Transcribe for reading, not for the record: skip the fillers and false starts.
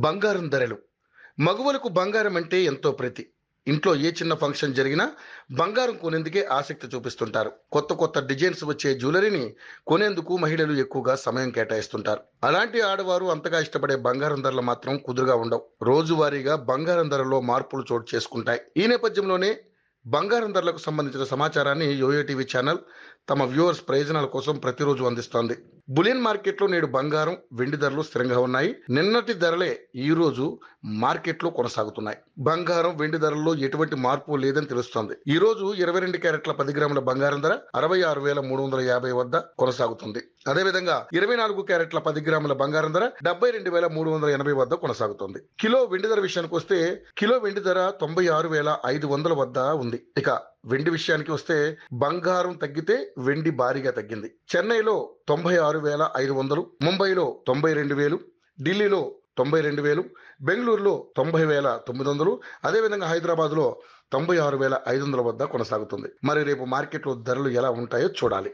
బంగారం ధరలు. మగువలకు బంగారం అంటే ఎంతో ప్రీతి. ఇంట్లో ఏ చిన్న ఫంక్షన్ జరిగినా బంగారం కొనేందుకే ఆసక్తి చూపిస్తుంటారు. కొత్త కొత్త డిజైన్స్ వచ్చే జ్యువెలరీని కొనేందుకు మహిళలు ఎక్కువగా సమయం కేటాయిస్తుంటారు. అలాంటి ఆడవారు అంతగా ఇష్టపడే బంగారం ధరలు మాత్రం కుదురుగా ఉండవు. రోజువారీగా బంగారం ధరల్లో మార్పులు చోటు చేసుకుంటాయి. ఈ నేపథ్యంలోనే బంగారం ధరలకు సంబంధించిన సమాచారాన్ని యోయో టీవీ ఛానల్ తమ వ్యూవర్స్ ప్రయోజనాల కోసం ప్రతిరోజు అందిస్తోంది. బులియన్ మార్కెట్లో నేడు బంగారం, వెండి ధరలు స్థిరంగా ఉన్నాయి. నిన్నటి ధరలే ఈ రోజు మార్కెట్లో కొనసాగుతున్నాయి. బంగారం, వెండి ధరల్లో ఎటువంటి మార్పు లేదని తెలుస్తోంది. ఈ రోజు 22 క్యారెట్ల 10 గ్రాముల బంగారం ధర 66,350 వద్ద కొనసాగుతుంది. అదేవిధంగా 24 క్యారెట్ల 10 గ్రాముల బంగారం ధర 72,380 వద్ద కొనసాగుతుంది. కిలో వెండి ధర విషయానికి వస్తే కిలో వెండి ధర 96,500 వద్ద ఉంది. ఇక వెండి విషయానికి వస్తే బంగారం తగ్గితే వెండి భారీగా తగ్గింది. చెన్నైలో 96,500, ముంబైలో 92,000, ఢిల్లీలో 92,000, బెంగళూరులో 90,900, అదేవిధంగా హైదరాబాద్లో 96,500 వద్ద కొనసాగుతుంది. మరి రేపు మార్కెట్లో ధరలు ఎలా ఉంటాయో చూడాలి.